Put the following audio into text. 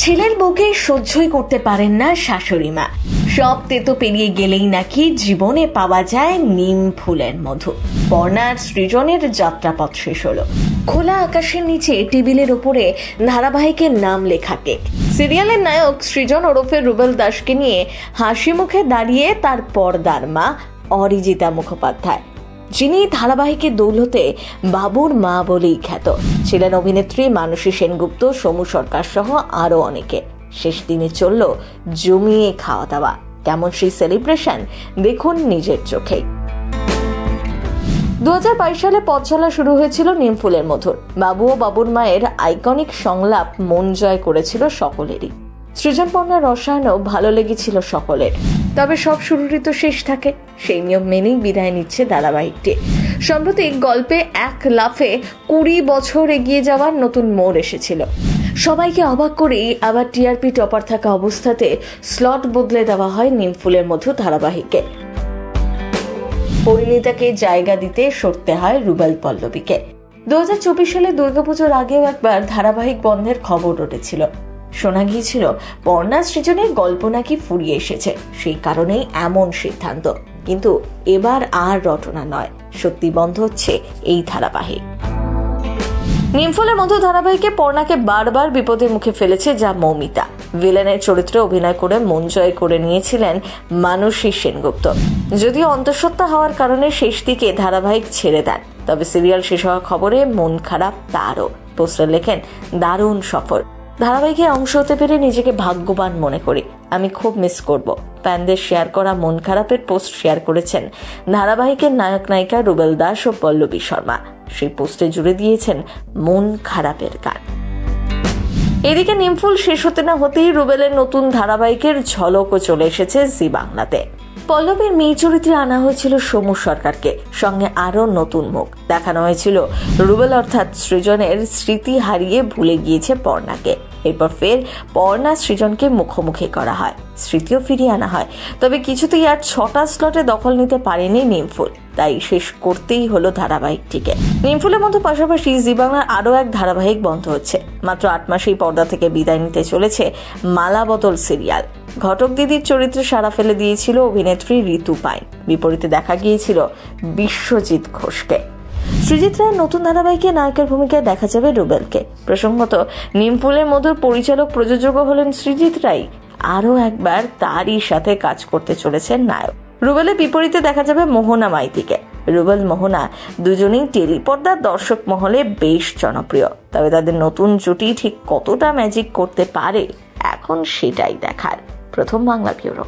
ছেলের বউকে সহ্যই করতে পারেন না শাশুড়ি মা। সব তেতো পেরিয়ে গেলেই নাকি জীবনে পাওয়া যায় নিম ফুলের মধু। পর্ণার সৃজনের যাত্রাপথ শেষ হলো। খোলা আকাশের নিচে টেবিলের ওপরে ধারাবাহিকের নাম লেখা কেক। সিরিয়ালের নায়ক সৃজন ওরফে রুবেল দাসকে নিয়ে হাসি মুখে দাঁড়িয়ে তার পর্দার মা অরিজিতা মুখোপাধ্যায়, যিনি ধারাবাহিকের দৌলতে বাবুর মা বলেই খ্যাত। ছিলেন অভিনেত্রী মানসী সেনগুপ্ত, সমু সরকার সহ আরো অনেকে। শেষ দিনে চলল জমিয়ে খাওয়া দাওয়া। কেমন সেই সেলিব্রেশন দেখুন নিজের চোখেই। 2022 সালে পথ চলা শুরু হয়েছিল নিম ফুলের মধুর। বাবু ও বাবুর মায়ের আইকনিক সংলাপ মন জয় করেছিল সকলেরই। সৃজন পর্ণার রসায়নও ভালো লেগেছিল সকলের। তবে সব শুরুরই তো শেষ থাকে, সেই নিয়ম মেনেই বিদায় নিচ্ছে ধারাবাহিকটি। সম্প্রতি গল্পে এক লাফে 20 বছর এগিয়ে যাওয়ার নতুন মোড় এসেছিল। সবাইকে অবাক করেই আবার টিআরপি টপার থাকা অবস্থাতে স্লট বদলে দেওয়া হয় নিম ফুলের মধু ধারাবাহিকে। পরিণীতাকে জায়গা দিতে সরতে হয় রুবেল পল্লবীকে। 2024 সালে দুর্গাপুজোর আগেও একবার ধারাবাহিক বন্ধের খবর উঠেছিল। শোনা গিয়েছিল পর্ণা সৃজনের গল্প নাকি ফুরিয়ে এসেছে, সেই কারণেই এমন সিদ্ধান্ত। কিন্তু এবার আর রটনা নয়, সত্যি বন্ধ হচ্ছে এই ধারাবাহিক। নিমফুলের মধু ধারাবাহিকে পর্ণাকে বারবার বিপদের মুখে ফেলেছে যা মৌমিতা। ভিলেনের চরিত্রে অভিনয় করে মন জয় করে নিয়েছিলেন মানসী সেনগুপ্ত। যদিও অন্তঃসত্ত্বা হওয়ার কারণে শেষ দিকে ধারাবাহিক ছেড়ে দেন, তবে সিরিয়াল শেষ হওয়ার খবরে মন খারাপ তারও। পোস্টার লেখেন, দারুণ সফর, ধারাবাহিকে অংশ হতে পেরে নিজেকে ভাগ্যবান মনে করি, আমি খুব মিস করব। ফ্যানদের শেয়ার করা মন খারাপের পোস্ট শেয়ার করেছেন ধারাবাহিকের নায়ক নায়িকা রুবেল দাস ও পল্লবী শর্মা। সেই পোস্টে জুড়ে দিয়েছেন মন খারাপের গান। এদিকে নিমফুল শেষ হতে না হতেই রুবেলের নতুন ধারাবাহিকের ঝলকও চলে এসেছে জি বাংলাতে। পল্লবীর মেয়ে চরিত্রে আনা হয়েছিল সমু সরকারকে, সঙ্গে আরো নতুন মুখ দেখানো হয়েছিল রুবেল অর্থাৎ সৃজনের স্মৃতি হারিয়ে ভুলে গিয়েছে পর্ণাকে। এরপর ফের পর্ণা সৃজনকে মুখোমুখি করা হয়, স্মৃতিও ফিরিয়ে আনা হয়। তবে কিছুতেই আর 6টা স্লটে দখল নিতে পারেনি নিমফুল, তাই শেষ করতেই হলো ধারাবাহিকটিকে। নিমফুলের মতো পাশাপাশি জি বাংলার আরো এক ধারাবাহিক বন্ধ হচ্ছে। মাত্র 8 মাসেই পর্দা থেকে বিদায় নিতে চলেছে মালা বদল সিরিয়াল। ঘটক দিদির চরিত্রে সাড়া ফেলে দিয়েছিল অভিনেত্রী ঋতু পাইন, বিপরীতে দেখা গিয়েছিল বিশ্বজিৎ ঘোষকে। সৃজিত রায়ের নতুন ধারাবাহিকে নায়কের ভূমিকায় দেখা যাবে রুবেলকে। প্রসঙ্গত, নিমফুলের মধুর পরিচালক প্রযোজকও হলেন সৃজিত রায়। আরও একবার তারই সাথে কাজ করতে চলেছেন নায়ক। রুবেলের বিপরীতে দেখা যাবে মোহনা মাইতিকে। রুবেল মোহনা দুজনেই টেলিপর্দার দর্শক মহলে বেশ জনপ্রিয়, তবে তাদের নতুন জুটি ঠিক কতটা ম্যাজিক করতে পারে এখন সেটাই দেখার। প্রথম বাংলা ব্যুরো।